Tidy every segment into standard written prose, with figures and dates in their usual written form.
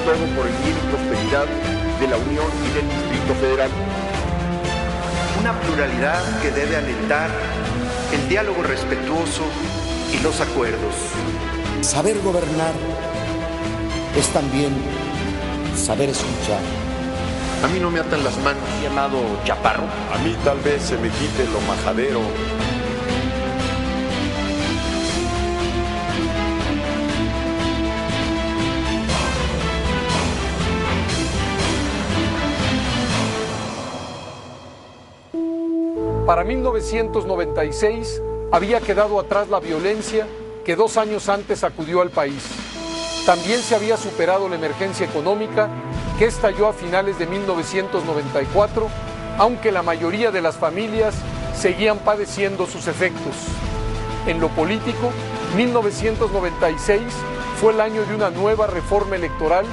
todo por el bien y prosperidad de la Unión y del Distrito Federal. Una pluralidad que debe alentar el diálogo respetuoso y los acuerdos. Saber gobernar es también saber escuchar. A mí no me atan las manos. Llamado chaparro. A mí tal vez se me quite lo majadero. Para 1996 había quedado atrás la violencia que 2 años antes sacudió al país. También se había superado la emergencia económica que estalló a finales de 1994, aunque la mayoría de las familias seguían padeciendo sus efectos. En lo político, 1996 fue el año de una nueva reforma electoral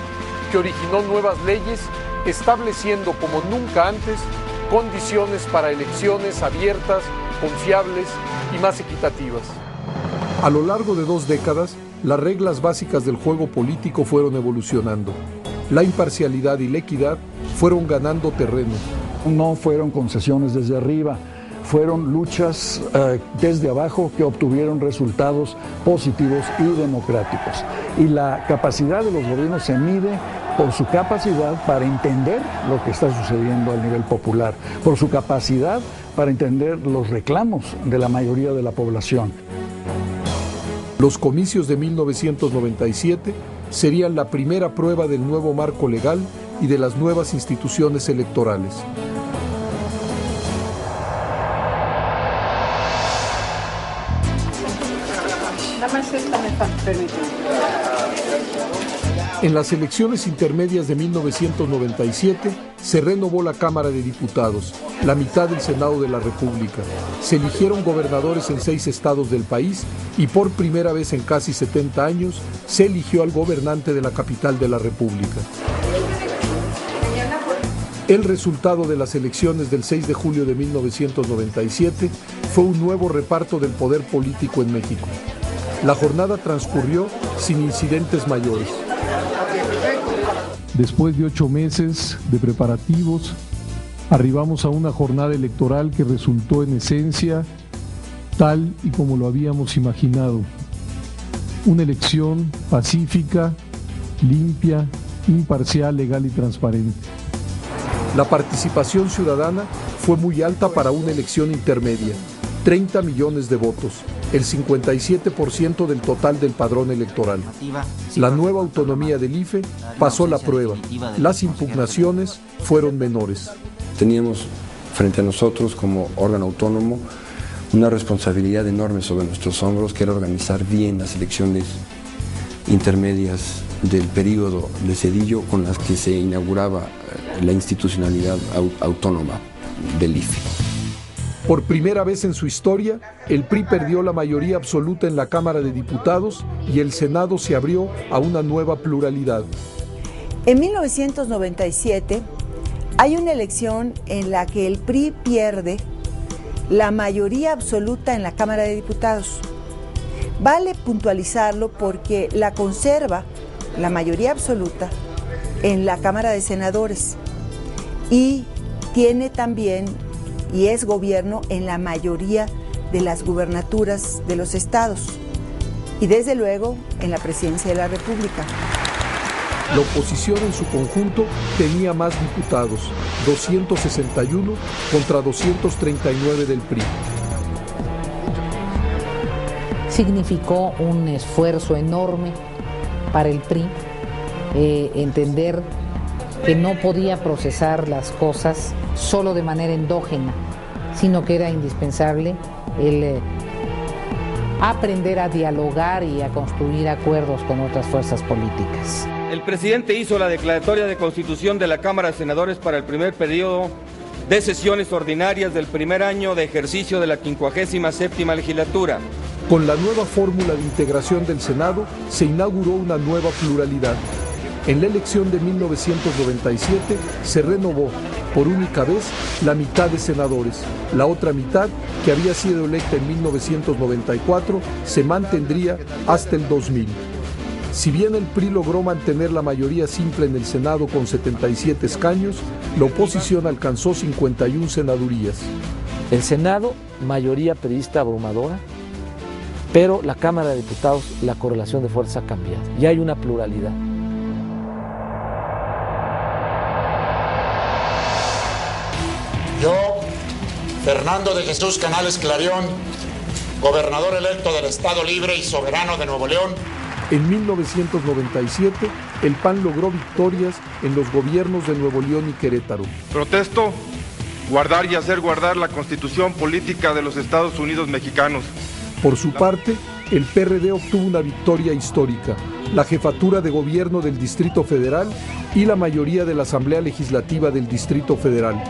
que originó nuevas leyes, estableciendo como nunca antes condiciones para elecciones abiertas, confiables y más equitativas. A lo largo de 2 décadas, las reglas básicas del juego político fueron evolucionando. La imparcialidad y la equidad fueron ganando terreno. No fueron concesiones desde arriba, fueron luchas desde abajo que obtuvieron resultados positivos y democráticos. Y la capacidad de los gobiernos se mide por su capacidad para entender lo que está sucediendo a nivel popular, por su capacidad para entender los reclamos de la mayoría de la población. Los comicios de 1997 serían la primera prueba del nuevo marco legal y de las nuevas instituciones electorales. En las elecciones intermedias de 1997 se renovó la Cámara de Diputados, la mitad del Senado de la República. Se eligieron gobernadores en 6 estados del país y por primera vez en casi 70 años se eligió al gobernante de la capital de la República. El resultado de las elecciones del 6 de julio de 1997 fue un nuevo reparto del poder político en México. La jornada transcurrió sin incidentes mayores. Después de 8 meses de preparativos, arribamos a una jornada electoral que resultó en esencia tal y como lo habíamos imaginado. Una elección pacífica, limpia, imparcial, legal y transparente. La participación ciudadana fue muy alta para una elección intermedia, 30 millones de votos, el 57% del total del padrón electoral. La nueva autonomía del IFE pasó la prueba. Las impugnaciones fueron menores. Teníamos frente a nosotros como órgano autónomo una responsabilidad enorme sobre nuestros hombros, que era organizar bien las elecciones intermedias del periodo de Zedillo, con las que se inauguraba la institucionalidad autónoma del IFE. Por primera vez en su historia, el PRI perdió la mayoría absoluta en la Cámara de Diputados y el Senado se abrió a una nueva pluralidad. En 1997 hay una elección en la que el PRI pierde la mayoría absoluta en la Cámara de Diputados. Vale puntualizarlo porque la conserva la mayoría absoluta en la Cámara de Senadores y tiene también y es gobierno en la mayoría de las gubernaturas de los estados y desde luego en la presidencia de la República. La oposición en su conjunto tenía más diputados, 261 contra 239 del PRI. Significó un esfuerzo enorme para el PRI entender que no podía procesar las cosas solo de manera endógena, sino que era indispensable el aprender a dialogar y a construir acuerdos con otras fuerzas políticas. El presidente hizo la declaratoria de constitución de la Cámara de Senadores para el primer periodo de sesiones ordinarias del primer año de ejercicio de la 57ª legislatura. Con la nueva fórmula de integración del Senado se inauguró una nueva pluralidad. En la elección de 1997 se renovó por única vez la mitad de senadores. La otra mitad, que había sido electa en 1994, se mantendría hasta el 2000. Si bien el PRI logró mantener la mayoría simple en el Senado con 77 escaños, la oposición alcanzó 51 senadurías. El Senado, mayoría priista abrumadora, pero la Cámara de Diputados, la correlación de fuerzas ha cambiado y hay una pluralidad. Yo, Fernando de Jesús Canales Clarión, gobernador electo del Estado Libre y Soberano de Nuevo León. En 1997, el PAN logró victorias en los gobiernos de Nuevo León y Querétaro. Protesto guardar y hacer guardar la Constitución Política de los Estados Unidos Mexicanos. Por su parte, el PRD obtuvo una victoria histórica, la jefatura de gobierno del Distrito Federal y la mayoría de la Asamblea Legislativa del Distrito Federal.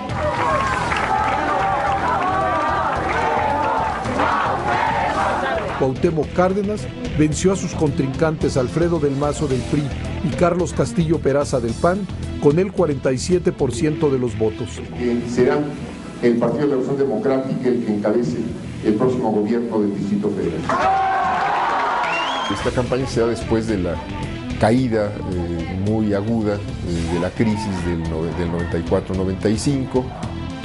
Cuauhtémoc Cárdenas venció a sus contrincantes Alfredo del Mazo del PRI y Carlos Castillo Peraza del PAN con el 47% de los votos. Será el Partido de la Revolución Democrática el que encabece el próximo gobierno del Distrito Federal. Esta campaña se da después de la caída muy aguda de la crisis del 94-95,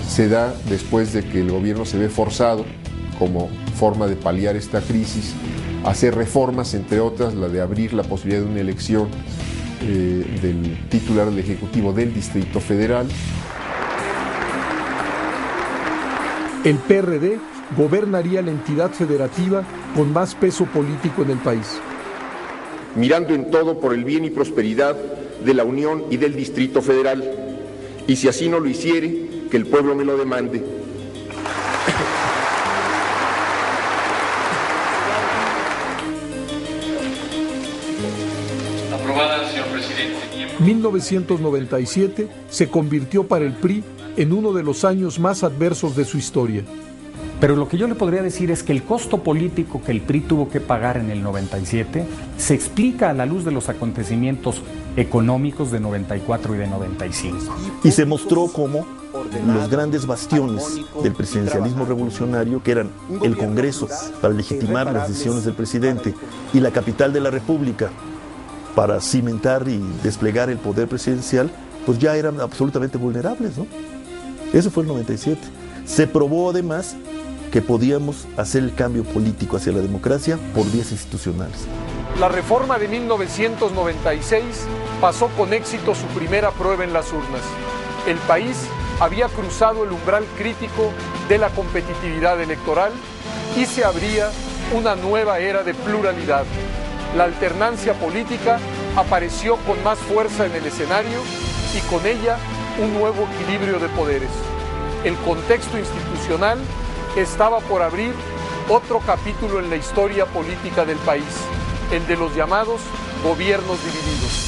se da después de que el gobierno se ve forzado, como forma de paliar esta crisis, a hacer reformas, entre otras la de abrir la posibilidad de una elección del titular del Ejecutivo del Distrito Federal. El PRD gobernaría la entidad federativa con más peso político en el país. Mirando en todo por el bien y prosperidad de la Unión y del Distrito Federal, y si así no lo hiciere, que el pueblo me lo demande. Aprobada, señor presidente. 1997 se convirtió para el PRI en uno de los años más adversos de su historia. Pero lo que yo le podría decir es que el costo político que el PRI tuvo que pagar en el 97 se explica a la luz de los acontecimientos económicos de 94 y de 95. Y se mostró como los grandes bastiones del presidencialismo revolucionario, que eran el Congreso para legitimar las decisiones del presidente y la capital de la República para cimentar y desplegar el poder presidencial, pues ya eran absolutamente vulnerables, ¿no? Ese fue el 97. Se probó además que podíamos hacer el cambio político hacia la democracia por vías institucionales. La reforma de 1996 pasó con éxito su primera prueba en las urnas. El país había cruzado el umbral crítico de la competitividad electoral y se abría una nueva era de pluralidad. La alternancia política apareció con más fuerza en el escenario y con ella un nuevo equilibrio de poderes. El contexto institucional estaba por abrir otro capítulo en la historia política del país, el de los llamados gobiernos divididos.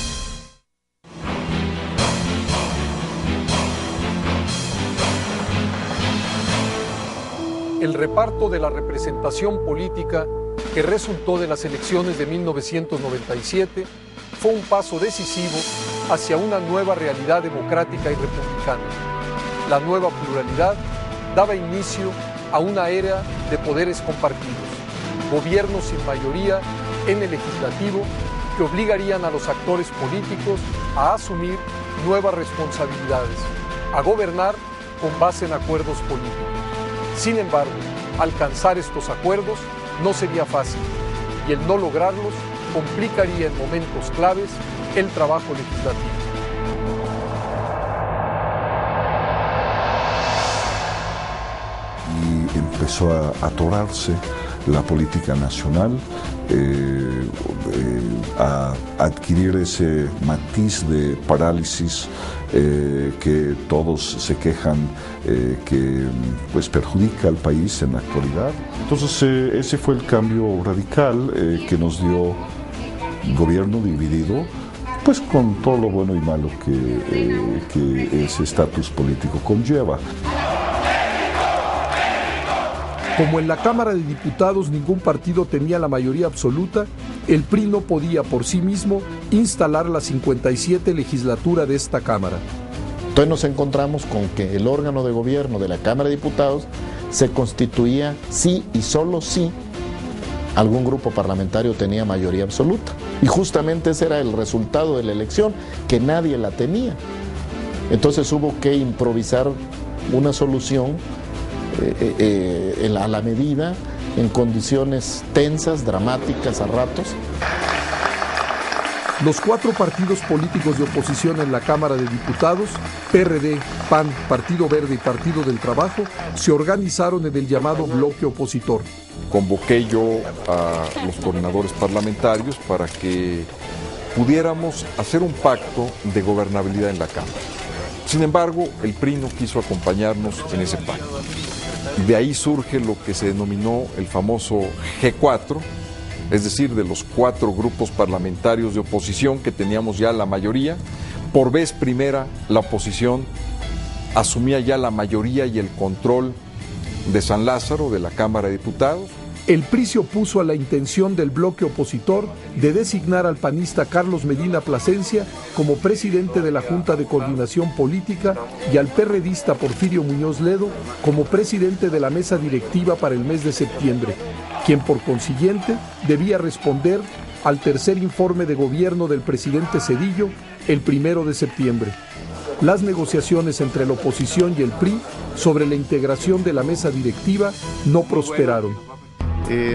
El reparto de la representación política que resultó de las elecciones de 1997 fue un paso decisivo hacia una nueva realidad democrática y republicana. La nueva pluralidad daba inicio a una era de poderes compartidos, gobiernos sin mayoría en el legislativo que obligarían a los actores políticos a asumir nuevas responsabilidades, a gobernar con base en acuerdos políticos. Sin embargo, alcanzar estos acuerdos no sería fácil y el no lograrlos complicaría en momentos claves el trabajo legislativo. Y empezó a atorarse la política nacional, a adquirir ese matiz de parálisis que todos se quejan que pues perjudica al país en la actualidad. Entonces ese fue el cambio radical que nos dio gobierno dividido, pues con todo lo bueno y malo que ese estatus político conlleva. Como en la Cámara de Diputados ningún partido tenía la mayoría absoluta, el PRI no podía por sí mismo instalar la 57 legislatura de esta Cámara. Entonces nos encontramos con que el órgano de gobierno de la Cámara de Diputados se constituía sí y solo sí algún grupo parlamentario tenía mayoría absoluta. Y justamente ese era el resultado de la elección, que nadie la tenía. Entonces hubo que improvisar una solución a la medida, en condiciones tensas, dramáticas a ratos. Los 4 partidos políticos de oposición en la Cámara de Diputados, PRD, PAN, Partido Verde y Partido del Trabajo, se organizaron en el llamado bloque opositor. Convoqué yo a los coordinadores parlamentarios para que pudiéramos hacer un pacto de gobernabilidad en la Cámara. Sin embargo, el PRI no quiso acompañarnos en ese pacto. De ahí surge lo que se denominó el famoso G4, es decir, de los 4 grupos parlamentarios de oposición que teníamos ya la mayoría. Por vez primera, la oposición asumía ya la mayoría y el control de San Lázaro, de la Cámara de Diputados. El PRI se opuso a la intención del bloque opositor de designar al panista Carlos Medina Plasencia como presidente de la Junta de Coordinación Política y al perredista Porfirio Muñoz Ledo como presidente de la mesa directiva para el mes de septiembre, quien por consiguiente debía responder al tercer informe de gobierno del presidente Zedillo el 1 de septiembre. Las negociaciones entre la oposición y el PRI sobre la integración de la mesa directiva no prosperaron.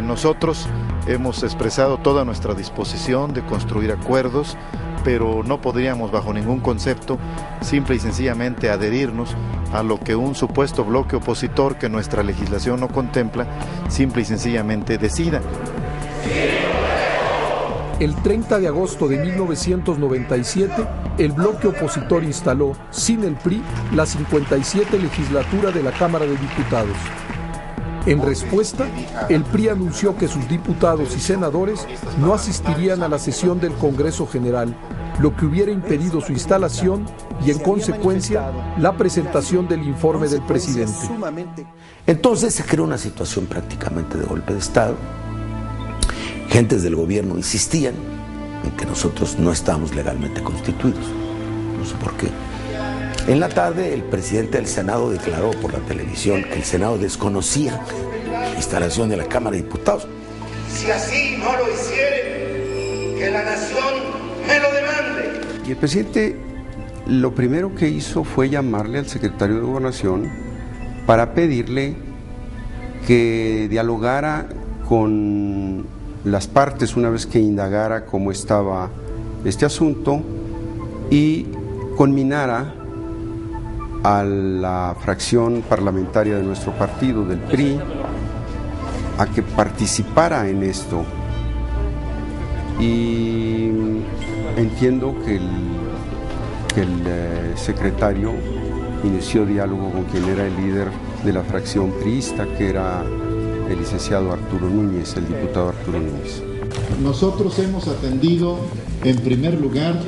Nosotros hemos expresado toda nuestra disposición de construir acuerdos, pero no podríamos bajo ningún concepto simple y sencillamente adherirnos a lo que un supuesto bloque opositor que nuestra legislación no contempla, simple y sencillamente decida. El 30 de agosto de 1997, el bloque opositor instaló, sin el PRI, la 57 legislatura de la Cámara de Diputados. En respuesta, el PRI anunció que sus diputados y senadores no asistirían a la sesión del Congreso General, lo que hubiera impedido su instalación y, en consecuencia, la presentación del informe del presidente. Entonces se creó una situación prácticamente de golpe de Estado. Gentes del gobierno insistían en que nosotros no estábamos legalmente constituidos. No sé por qué. En la tarde, el presidente del Senado declaró por la televisión que el Senado desconocía la instalación de la Cámara de Diputados. Si así no lo hicieren, que la nación me lo demande. Y el presidente lo primero que hizo fue llamarle al secretario de Gobernación para pedirle que dialogara con las partes una vez que indagara cómo estaba este asunto y conminara a la fracción parlamentaria de nuestro partido, del PRI, a que participara en esto. Y entiendo que el secretario inició diálogo con quien era el líder de la fracción priista, que era el licenciado Arturo Núñez, el diputado Arturo Núñez. Nosotros hemos atendido, en primer lugar,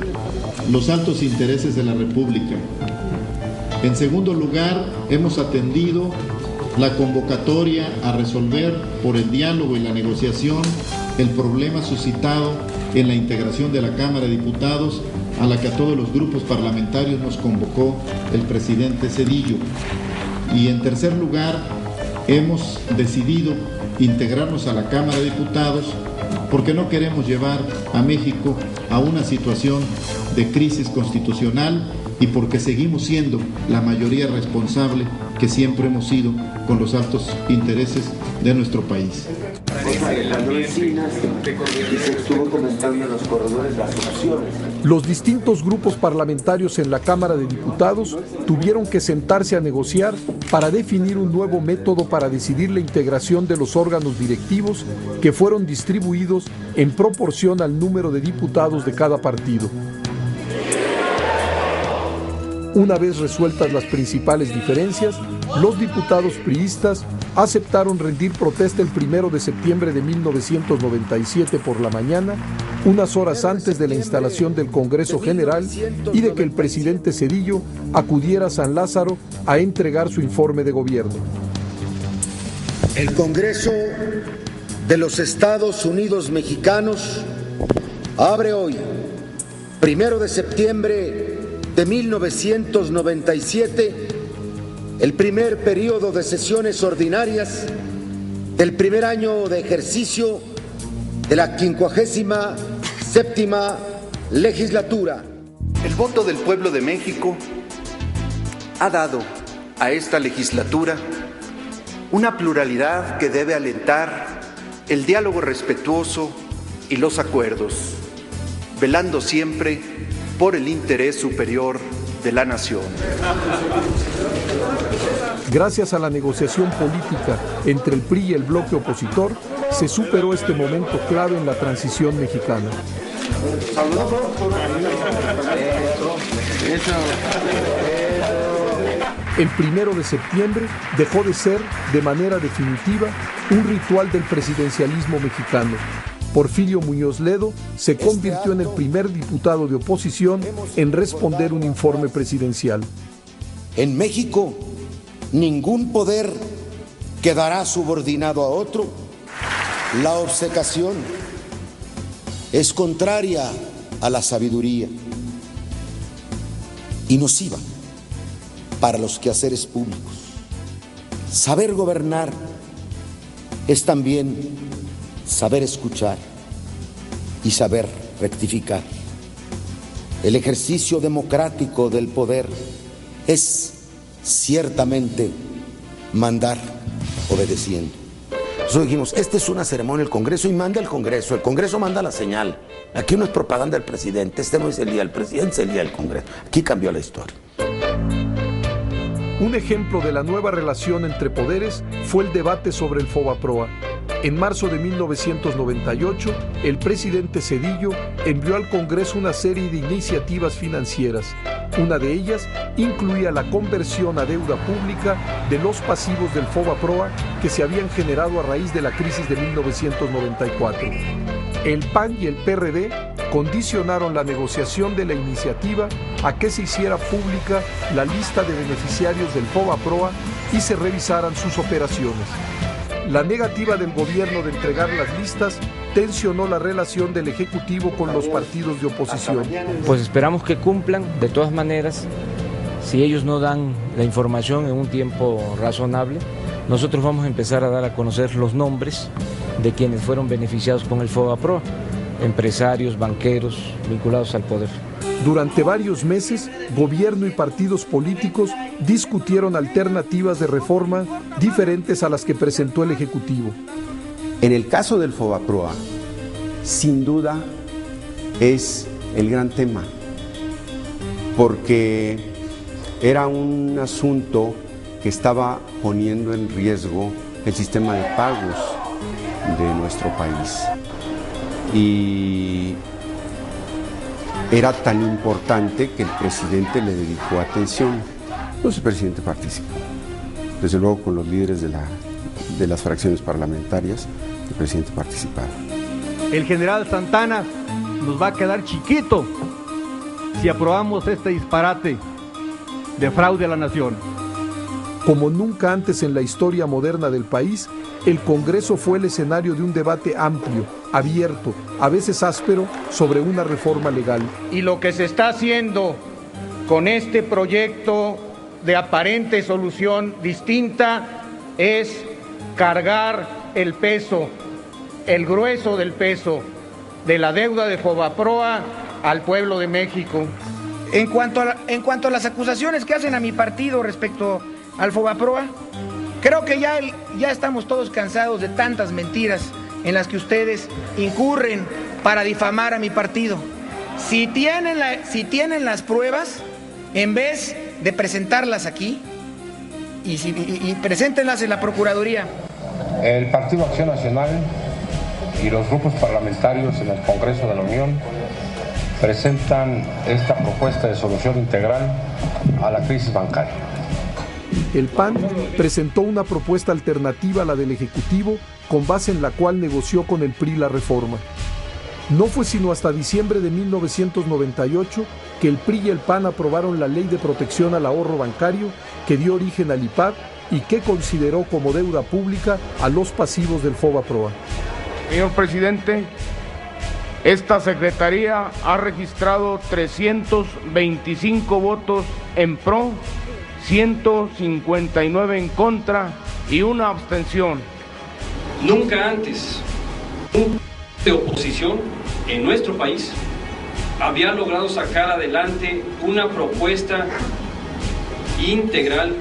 los altos intereses de la República. En segundo lugar, hemos atendido la convocatoria a resolver por el diálogo y la negociación el problema suscitado en la integración de la Cámara de Diputados, a la que a todos los grupos parlamentarios nos convocó el presidente Zedillo. Y en tercer lugar, hemos decidido integrarnos a la Cámara de Diputados porque no queremos llevar a México a una situación de crisis constitucional y porque seguimos siendo la mayoría responsable que siempre hemos sido con los altos intereses de nuestro país. Los distintos grupos parlamentarios en la Cámara de Diputados tuvieron que sentarse a negociar para definir un nuevo método para decidir la integración de los órganos directivos que fueron distribuidos en proporción al número de diputados de cada partido. Una vez resueltas las principales diferencias, los diputados priistas aceptaron rendir protesta el 1 de septiembre de 1997 por la mañana, unas horas antes de la instalación del Congreso General y de que el presidente Zedillo acudiera a San Lázaro a entregar su informe de gobierno. El Congreso de los Estados Unidos Mexicanos abre hoy, 1 de septiembre de 1997, el primer periodo de sesiones ordinarias del primer año de ejercicio de la 57ª legislatura. El voto del pueblo de México ha dado a esta legislatura una pluralidad que debe alentar el diálogo respetuoso y los acuerdos, velando siempre por el interés superior de la nación. Gracias a la negociación política entre el PRI y el bloque opositor, se superó este momento clave en la transición mexicana. El 1 de septiembre dejó de ser, de manera definitiva, un ritual del presidencialismo mexicano. Porfirio Muñoz Ledo se convirtió en el primer diputado de oposición en responder un informe presidencial. En México, ningún poder quedará subordinado a otro. La obcecación es contraria a la sabiduría y nociva para los quehaceres públicos. Saber gobernar es también saber escuchar y saber rectificar. El ejercicio democrático del poder es ciertamente mandar obedeciendo. Nosotros dijimos, esta es una ceremonia del Congreso y manda el Congreso manda la señal. Aquí no es propaganda del presidente, este no es el día del presidente, es el día del Congreso. Aquí cambió la historia. Un ejemplo de la nueva relación entre poderes fue el debate sobre el FOBAPROA. En marzo de 1998, el presidente Zedillo envió al Congreso una serie de iniciativas financieras. Una de ellas incluía la conversión a deuda pública de los pasivos del FOBAPROA que se habían generado a raíz de la crisis de 1994. El PAN y el PRD condicionaron la negociación de la iniciativa a que se hiciera pública la lista de beneficiarios del FOBAPROA y se revisaran sus operaciones. La negativa del gobierno de entregar las listas tensionó la relación del Ejecutivo con los partidos de oposición. Pues esperamos que cumplan, de todas maneras, si ellos no dan la información en un tiempo razonable, nosotros vamos a empezar a dar a conocer los nombres de quienes fueron beneficiados con el FOBAPROA, empresarios, banqueros vinculados al poder. Durante varios meses, gobierno y partidos políticos discutieron alternativas de reforma diferentes a las que presentó el Ejecutivo. En el caso del FOBAPROA, sin duda es el gran tema, porque era un asunto que estaba poniendo en riesgo el sistema de pagos de nuestro país. Y era tan importante que el presidente le dedicó atención. Entonces el presidente participó, desde luego con los líderes de las fracciones parlamentarias, el presidente participaba. El general Santana nos va a quedar chiquito si aprobamos este disparate de fraude a la nación. Como nunca antes en la historia moderna del país, el Congreso fue el escenario de un debate amplio, abierto, a veces áspero, sobre una reforma legal. Y lo que se está haciendo con este proyecto de aparente solución distinta es cargar el peso, el grueso del peso de la deuda de FOBAPROA al pueblo de México. En cuanto a las acusaciones que hacen a mi partido respecto al FOBAPROA, creo que ya estamos todos cansados de tantas mentiras en las que ustedes incurren para difamar a mi partido. Si tienen las pruebas, en vez de presentarlas aquí, y preséntenlas en la Procuraduría. El Partido Acción Nacional y los grupos parlamentarios en el Congreso de la Unión presentan esta propuesta de solución integral a la crisis bancaria. El PAN presentó una propuesta alternativa a la del Ejecutivo, con base en la cual negoció con el PRI la reforma. No fue sino hasta diciembre de 1998 que el PRI y el PAN aprobaron la Ley de Protección al Ahorro Bancario, que dio origen al IPAB y que consideró como deuda pública a los pasivos del FOBAPROA. Señor presidente, esta Secretaría ha registrado 325 votos en pro, 159 en contra y una abstención. Nunca antes de oposición en nuestro país había logrado sacar adelante una propuesta integral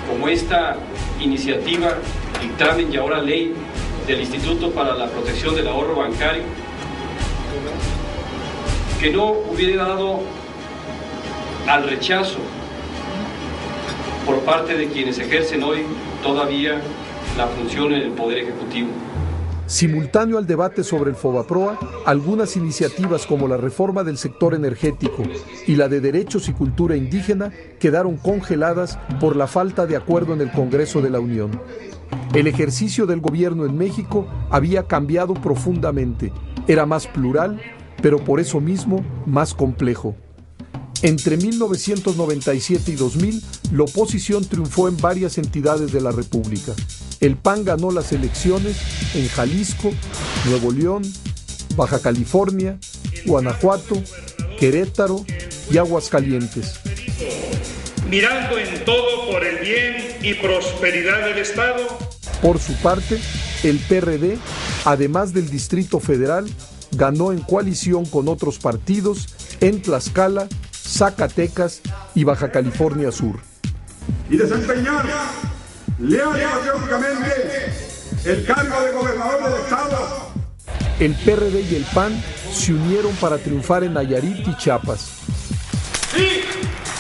como esta iniciativa, dictamen y ahora ley del Instituto para la Protección del Ahorro Bancario, que no hubiera dado al rechazo por parte de quienes ejercen hoy todavía la función en el Poder Ejecutivo. Simultáneo al debate sobre el FOBAPROA, algunas iniciativas como la reforma del sector energético y la de derechos y cultura indígena quedaron congeladas por la falta de acuerdo en el Congreso de la Unión. El ejercicio del gobierno en México había cambiado profundamente, era más plural, pero por eso mismo más complejo. Entre 1997 y 2000, la oposición triunfó en varias entidades de la República. El PAN ganó las elecciones en Jalisco, Nuevo León, Baja California, Guanajuato, Querétaro y Aguascalientes. Mirando en todo por el bien y prosperidad del Estado. Por su parte, el PRD, además del Distrito Federal, ganó en coalición con otros partidos en Tlaxcala, Zacatecas y Baja California Sur. Y desempeñar leal y patrióticamente el cargo de gobernador del Estado. El PRD y el PAN se unieron para triunfar en Nayarit y Chiapas. ¡Sí!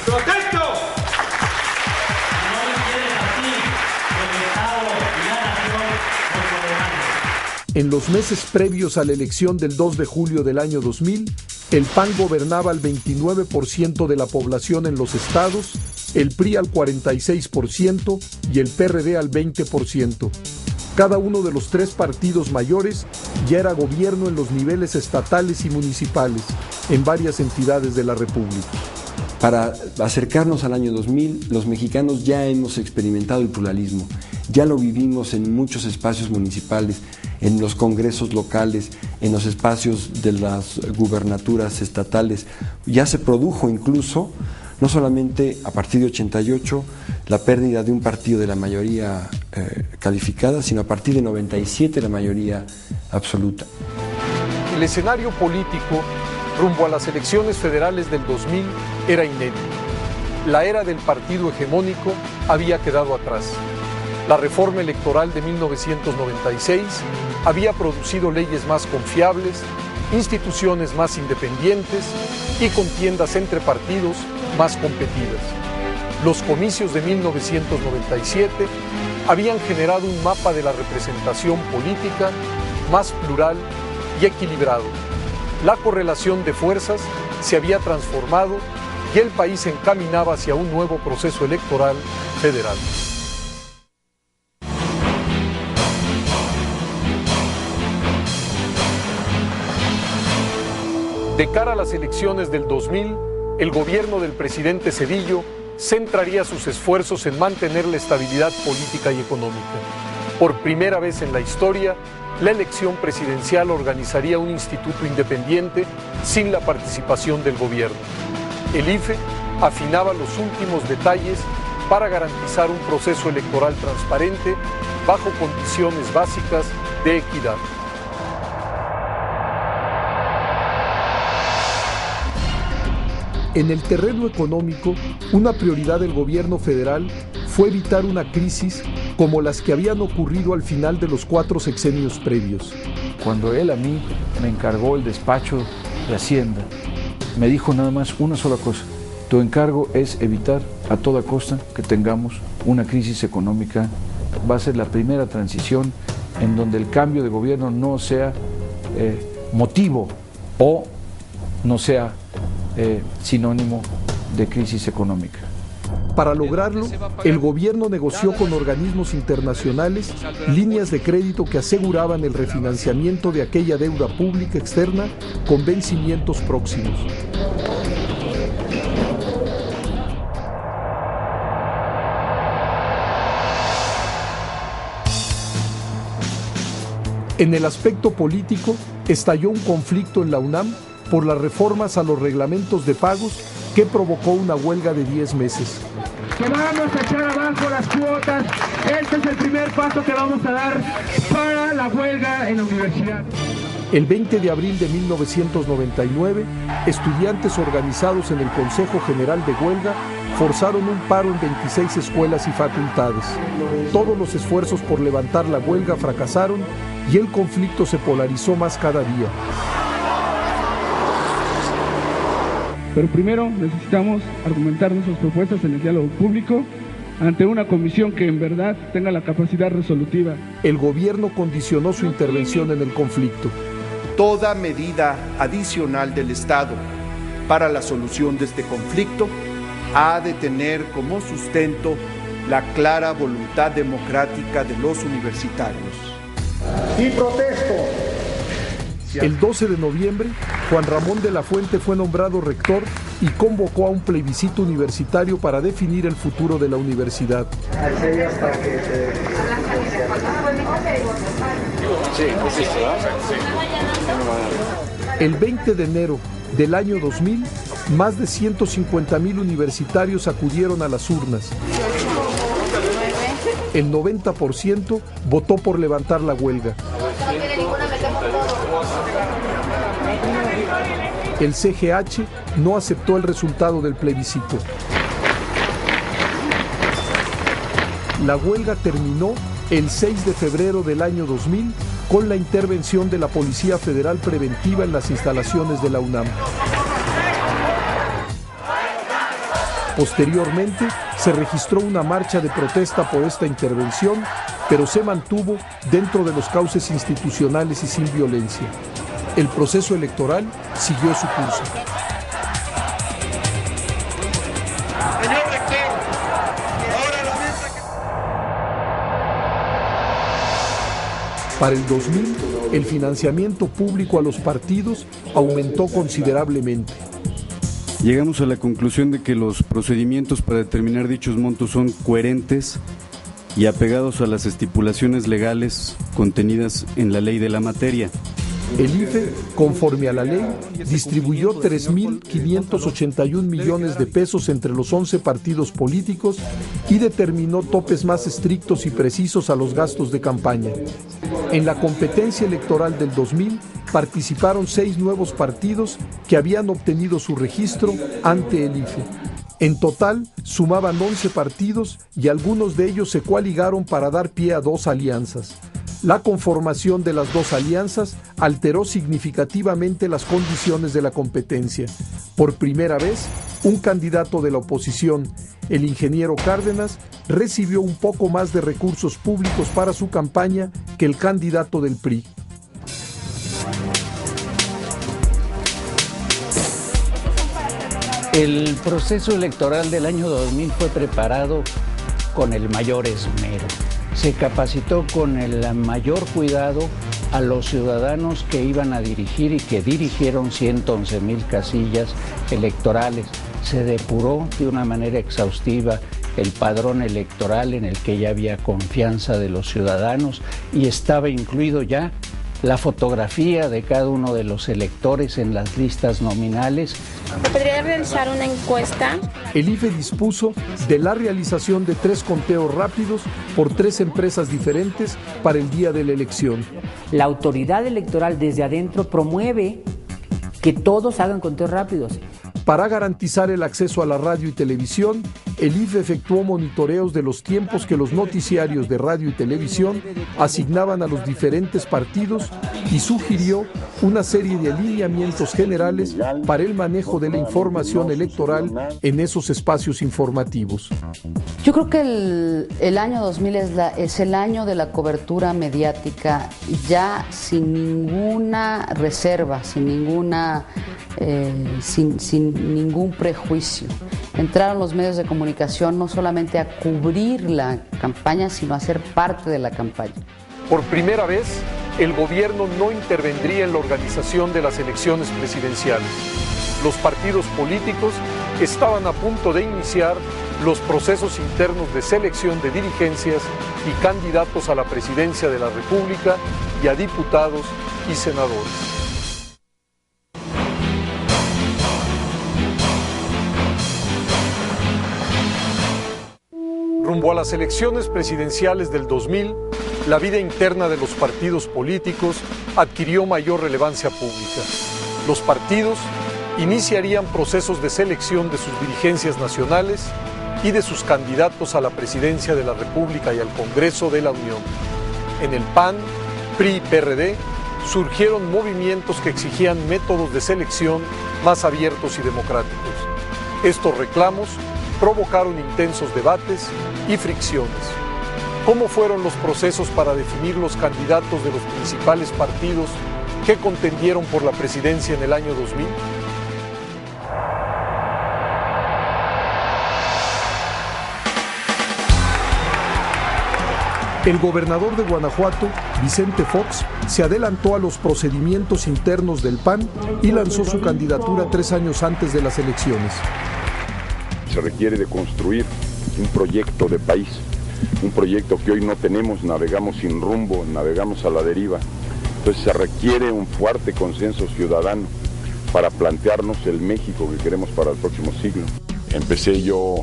¡Protesto! En los meses previos a la elección del 2 de julio del año 2000, el PAN gobernaba al 29% de la población en los estados, el PRI al 46% y el PRD al 20%. Cada uno de los tres partidos mayores ya era gobierno en los niveles estatales y municipales, en varias entidades de la República. Para acercarnos al año 2000, los mexicanos ya hemos experimentado el pluralismo, ya lo vivimos en muchos espacios municipales, en los congresos locales, en los espacios de las gubernaturas estatales. Ya se produjo incluso, no solamente a partir de 88, la pérdida de un partido de la mayoría calificada, sino a partir de 97 la mayoría absoluta. El escenario político rumbo a las elecciones federales del 2000 era inédito. La era del partido hegemónico había quedado atrás. La reforma electoral de 1996 había producido leyes más confiables, instituciones más independientes y contiendas entre partidos más competidas. Los comicios de 1997 habían generado un mapa de la representación política más plural y equilibrado. La correlación de fuerzas se había transformado y el país se encaminaba hacia un nuevo proceso electoral federal. De cara a las elecciones del 2000, el gobierno del presidente Zedillo centraría sus esfuerzos en mantener la estabilidad política y económica. Por primera vez en la historia, la elección presidencial organizaría un instituto independiente sin la participación del gobierno. El IFE afinaba los últimos detalles para garantizar un proceso electoral transparente bajo condiciones básicas de equidad. En el terreno económico, una prioridad del gobierno federal fue evitar una crisis como las que habían ocurrido al final de los 4 sexenios previos. Cuando él a mí me encargó el despacho de Hacienda, me dijo nada más una sola cosa: tu encargo es evitar a toda costa que tengamos una crisis económica. Va a ser la primera transición en donde el cambio de gobierno no sea motivo o no sea sinónimo de crisis económica. Para lograrlo, el gobierno negoció con organismos internacionales líneas de crédito que aseguraban el refinanciamiento de aquella deuda pública externa con vencimientos próximos. En el aspecto político, estalló un conflicto en la UNAM por las reformas a los reglamentos de pagos que provocó una huelga de 10 meses. Que vamos a echar abajo las cuotas. Este es el primer paso que vamos a dar para la huelga en la universidad. El 20 de abril de 1999, estudiantes organizados en el Consejo General de Huelga forzaron un paro en 26 escuelas y facultades. Todos los esfuerzos por levantar la huelga fracasaron y el conflicto se polarizó más cada día. Pero primero necesitamos argumentar nuestras propuestas en el diálogo público ante una comisión que en verdad tenga la capacidad resolutiva. El gobierno condicionó su intervención en el conflicto. Toda medida adicional del Estado para la solución de este conflicto ha de tener como sustento la clara voluntad democrática de los universitarios. Y protesto. El 12 de noviembre, Juan Ramón de la Fuente fue nombrado rector y convocó a un plebiscito universitario para definir el futuro de la universidad. El 20 de enero del año 2000, más de 150,000 universitarios acudieron a las urnas. El 90% votó por levantar la huelga. El CGH no aceptó el resultado del plebiscito. La huelga terminó el 6 de febrero del año 2000 con la intervención de la Policía Federal Preventiva en las instalaciones de la UNAM. Posteriormente, se registró una marcha de protesta por esta intervención, pero se mantuvo dentro de los cauces institucionales y sin violencia. El proceso electoral siguió su curso. Para el 2000, el financiamiento público a los partidos aumentó considerablemente. Llegamos a la conclusión de que los procedimientos para determinar dichos montos son coherentes y apegados a las estipulaciones legales contenidas en la ley de la materia. El IFE, conforme a la ley, distribuyó 3.581 millones de pesos entre los 11 partidos políticos y determinó topes más estrictos y precisos a los gastos de campaña. En la competencia electoral del 2000 participaron 6 nuevos partidos que habían obtenido su registro ante el IFE. En total, sumaban 11 partidos y algunos de ellos se coaligaron para dar pie a 2 alianzas. La conformación de las 2 alianzas alteró significativamente las condiciones de la competencia. Por primera vez, un candidato de la oposición, el ingeniero Cárdenas, recibió un poco más de recursos públicos para su campaña que el candidato del PRI. El proceso electoral del año 2000 fue preparado con el mayor esmero. Se capacitó con el mayor cuidado a los ciudadanos que iban a dirigir y que dirigieron 111,000 casillas electorales. Se depuró de una manera exhaustiva el padrón electoral en el que ya había confianza de los ciudadanos y estaba incluido ya la fotografía de cada uno de los electores en las listas nominales. ¿Se podría realizar una encuesta? El IFE dispuso de la realización de 3 conteos rápidos por 3 empresas diferentes para el día de la elección. La autoridad electoral desde adentro promueve que todos hagan conteos rápidos. Para garantizar el acceso a la radio y televisión, el IFE efectuó monitoreos de los tiempos que los noticiarios de radio y televisión asignaban a los diferentes partidos y sugirió una serie de alineamientos generales para el manejo de la información electoral en esos espacios informativos. Yo creo que el año 2000 es el año de la cobertura mediática, ya sin ninguna reserva, sin ningún prejuicio. Entraron los medios de comunicación no solamente a cubrir la campaña, sino a ser parte de la campaña. Por primera vez, el gobierno no intervendría en la organización de las elecciones presidenciales. Los partidos políticos estaban a punto de iniciar los procesos internos de selección de dirigencias y candidatos a la presidencia de la República y a diputados y senadores. Rumbo a las elecciones presidenciales del 2000, la vida interna de los partidos políticos adquirió mayor relevancia pública. Los partidos iniciarían procesos de selección de sus dirigencias nacionales y de sus candidatos a la presidencia de la República y al Congreso de la Unión. En el PAN, PRI y PRD surgieron movimientos que exigían métodos de selección más abiertos y democráticos. Estos reclamos provocaron intensos debates y fricciones. ¿Cómo fueron los procesos para definir los candidatos de los principales partidos que contendieron por la presidencia en el año 2000? El gobernador de Guanajuato, Vicente Fox, se adelantó a los procedimientos internos del PAN y lanzó su candidatura 3 años antes de las elecciones. Se requiere de construir un proyecto de país, un proyecto que hoy no tenemos, navegamos sin rumbo, navegamos a la deriva. Entonces se requiere un fuerte consenso ciudadano para plantearnos el México que queremos para el próximo siglo. Empecé yo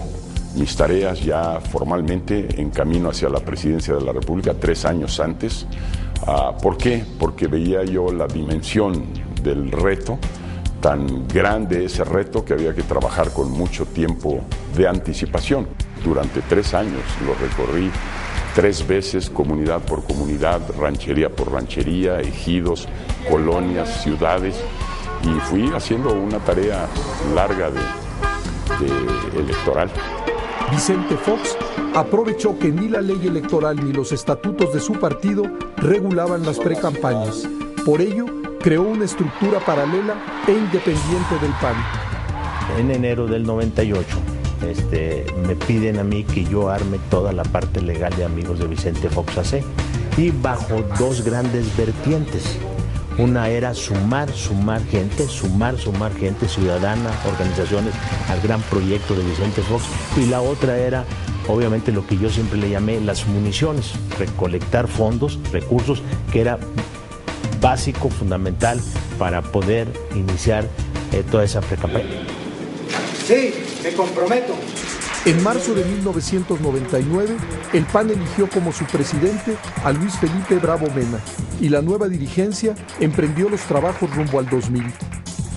mis tareas ya formalmente en camino hacia la presidencia de la República 3 años antes. ¿Por qué? Porque veía yo la dimensión del reto, tan grande ese reto que había que trabajar con mucho tiempo de anticipación. Durante 3 años lo recorrí 3 veces, comunidad por comunidad, ranchería por ranchería, ejidos, colonias, ciudades, y fui haciendo una tarea larga de electoral. Vicente Fox aprovechó que ni la ley electoral ni los estatutos de su partido regulaban las precampañas. Por ello, creó una estructura paralela e independiente del PAN. En enero del 98 me piden a mí que yo arme toda la parte legal de Amigos de Vicente Fox AC, y bajo 2 grandes vertientes. Una era sumar gente ciudadana, organizaciones al gran proyecto de Vicente Fox, y la otra era obviamente lo que yo siempre le llamé las municiones, recolectar fondos, recursos, que era básico, fundamental para poder iniciar toda esa precampaña. Sí, me comprometo. En marzo de 1999, el PAN eligió como su presidente a Luis Felipe Bravo Mena, y la nueva dirigencia emprendió los trabajos rumbo al 2000.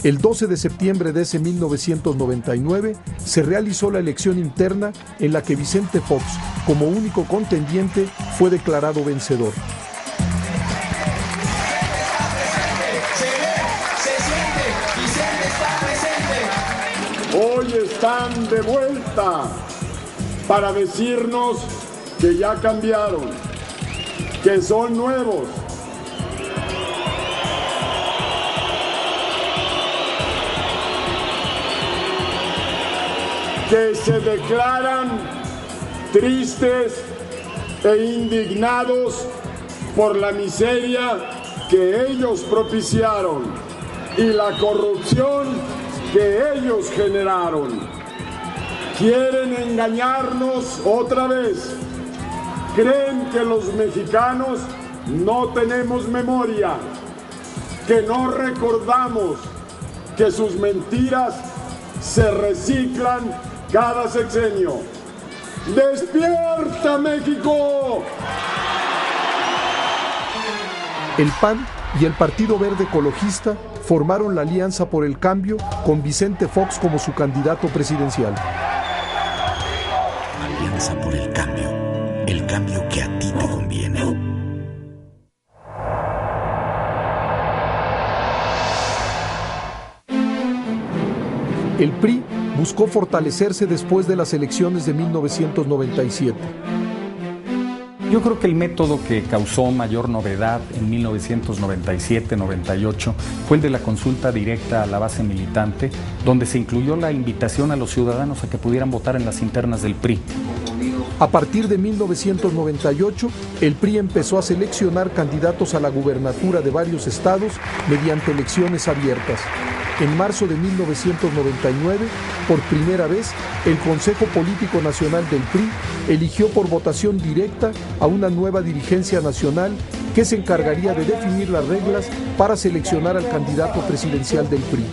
El 12 de septiembre de ese 1999 se realizó la elección interna en la que Vicente Fox, como único contendiente, fue declarado vencedor. Hoy están de vuelta para decirnos que ya cambiaron, que son nuevos. Que se declaran tristes e indignados por la miseria que ellos propiciaron y la corrupción que ellos generaron. Quieren engañarnos otra vez. Creen que los mexicanos no tenemos memoria, que no recordamos, que sus mentiras se reciclan cada sexenio. ¡Despierta, México! El PAN y el Partido Verde Ecologista formaron la Alianza por el Cambio con Vicente Fox como su candidato presidencial. Alianza por el cambio que a ti te conviene. El PRI buscó fortalecerse después de las elecciones de 1997. Yo creo que el método que causó mayor novedad en 1997-98 fue el de la consulta directa a la base militante, donde se incluyó la invitación a los ciudadanos a que pudieran votar en las internas del PRI. A partir de 1998, el PRI empezó a seleccionar candidatos a la gubernatura de varios estados mediante elecciones abiertas. En marzo de 1999, por primera vez, el Consejo Político Nacional del PRI eligió por votación directa a una nueva dirigencia nacional que se encargaría de definir las reglas para seleccionar al candidato presidencial del PRI.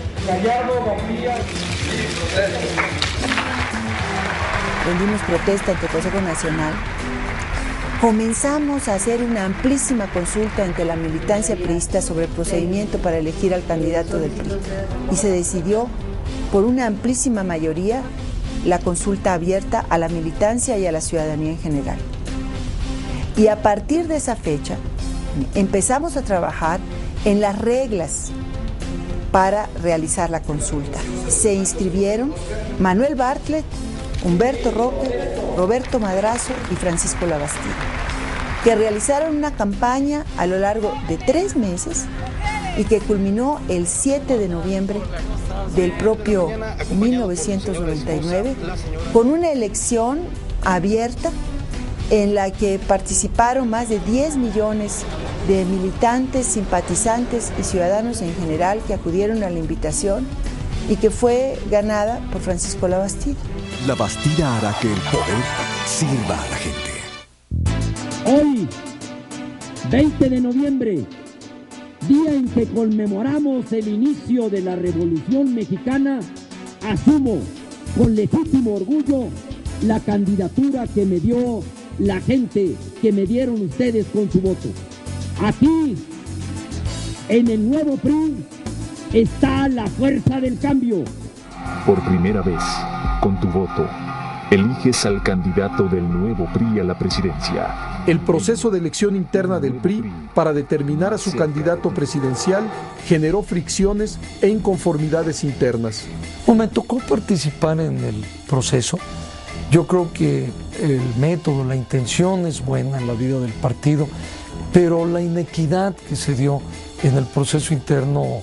Rendimos protesta ante el Consejo Nacional comenzamos a hacer una amplísima consulta entre la militancia priista sobre el procedimiento para elegir al candidato del PRI. Y se decidió por una amplísima mayoría la consulta abierta a la militancia y a la ciudadanía en general. Y a partir de esa fecha empezamos a trabajar en las reglas para realizar la consulta. Se inscribieron Manuel Bartlett, Humberto Roque, Roberto Madrazo y Francisco Labastida, que realizaron una campaña a lo largo de 3 meses y que culminó el 7 de noviembre del propio 1999 con una elección abierta en la que participaron más de 10 millones de militantes, simpatizantes y ciudadanos en general que acudieron a la invitación y que fue ganada por Francisco Labastida. Labastida hará que el poder sirva a la gente. Hoy, 20 de noviembre, día en que conmemoramos el inicio de la Revolución Mexicana, asumo con legítimo orgullo la candidatura que me dio la gente, que me dieron ustedes con su voto. Aquí, en el nuevo PRI, está la fuerza del cambio. Por primera vez, con tu voto, eliges al candidato del nuevo PRI a la presidencia. El proceso de elección interna del PRI para determinar a su candidato presidencial generó fricciones e inconformidades internas. Me tocó participar en el proceso. Yo creo que el método, la intención es buena en la vida del partido, pero la inequidad que se dio en el proceso interno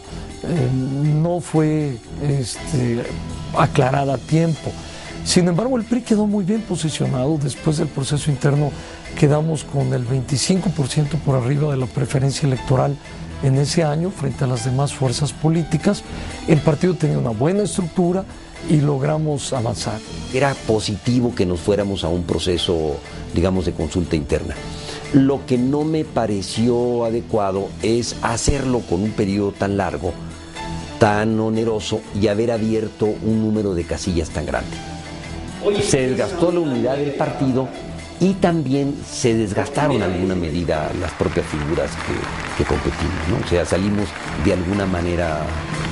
no fue aclarada a tiempo. Sin embargo, el PRI quedó muy bien posicionado. Después del proceso interno quedamos con el 25% por arriba de la preferencia electoral en ese año frente a las demás fuerzas políticas. El partido tenía una buena estructura y logramos avanzar. Era positivo que nos fuéramos a un proceso, digamos, de consulta interna. Lo que no me pareció adecuado es hacerlo con un periodo tan largo, tan oneroso y haber abierto un número de casillas tan grande. Se desgastó la unidad del partido y también se desgastaron en alguna medida las propias figuras que competimos, ¿no? O sea, salimos de alguna manera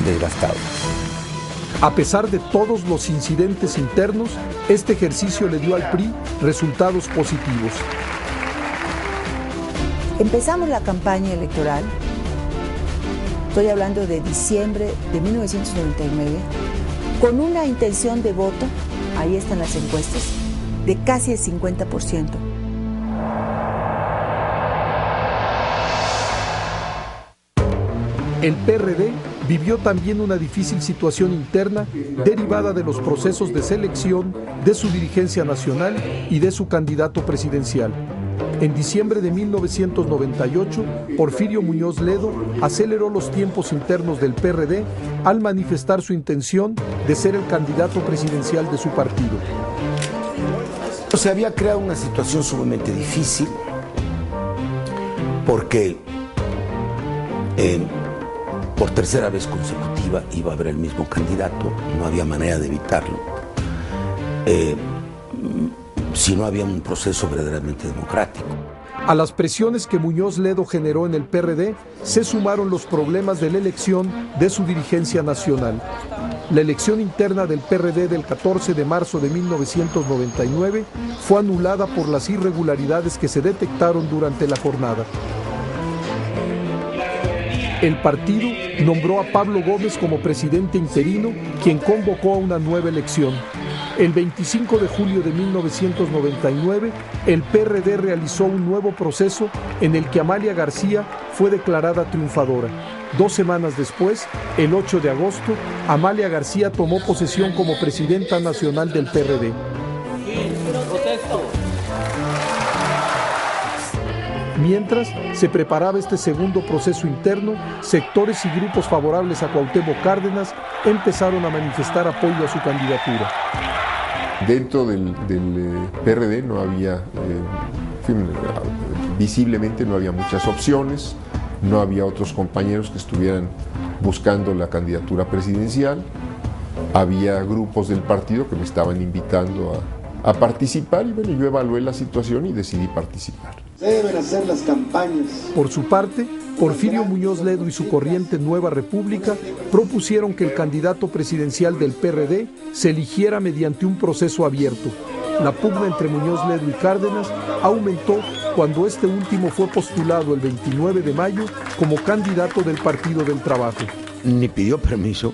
desgastados. A pesar de todos los incidentes internos, este ejercicio le dio al PRI resultados positivos. Empezamos la campaña electoral, estoy hablando de diciembre de 1999, con una intención de voto, ahí están las encuestas, de casi el 50%. El PRD vivió también una difícil situación interna derivada de los procesos de selección de su dirigencia nacional y de su candidato presidencial. En diciembre de 1998, Porfirio Muñoz Ledo aceleró los tiempos internos del PRD al manifestar su intención de ser el candidato presidencial de su partido. Se había creado una situación sumamente difícil porque por tercera vez consecutiva iba a haber el mismo candidato, no había manera de evitarlo. Si no había un proceso verdaderamente democrático. A las presiones que Muñoz Ledo generó en el PRD se sumaron los problemas de la elección de su dirigencia nacional. La elección interna del PRD del 14 de marzo de 1999 fue anulada por las irregularidades que se detectaron durante la jornada. El partido nombró a Pablo Gómez como presidente interino, quien convocó a una nueva elección. El 25 de julio de 1999, el PRD realizó un nuevo proceso en el que Amalia García fue declarada triunfadora. 2 semanas después, el 8 de agosto, Amalia García tomó posesión como presidenta nacional del PRD. Mientras se preparaba este segundo proceso interno, sectores y grupos favorables a Cuauhtémoc Cárdenas empezaron a manifestar apoyo a su candidatura. Dentro del PRD no había, visiblemente no había muchas opciones, no había otros compañeros que estuvieran buscando la candidatura presidencial, había grupos del partido que me estaban invitando a participar y bueno, yo evalué la situación y decidí participar. Deben hacer las campañas. Por su parte, Porfirio Muñoz Ledo y su corriente Nueva República propusieron que el candidato presidencial del PRD se eligiera mediante un proceso abierto. La pugna entre Muñoz Ledo y Cárdenas aumentó cuando este último fue postulado el 29 de mayo como candidato del Partido del Trabajo. Ni pidió permiso